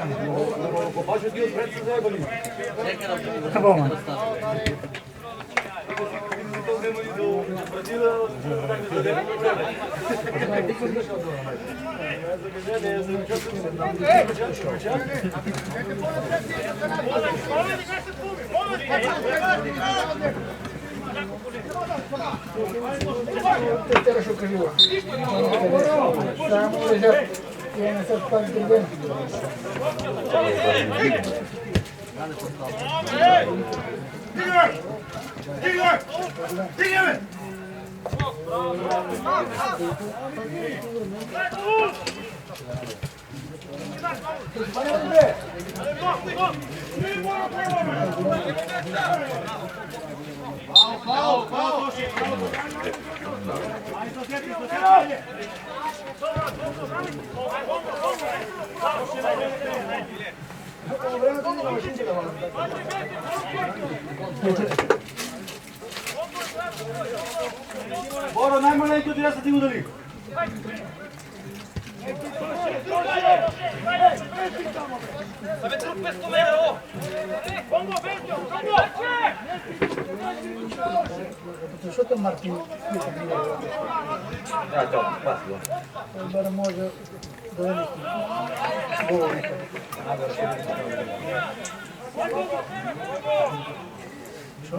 Baš dio pred se zajebali. Boman. Terra що кажу. Там лежать, я не так пан Bora, najmalenko ti ja se ti udari. Що там Мартин? Ja, to, pasło. Bara може довести. Що?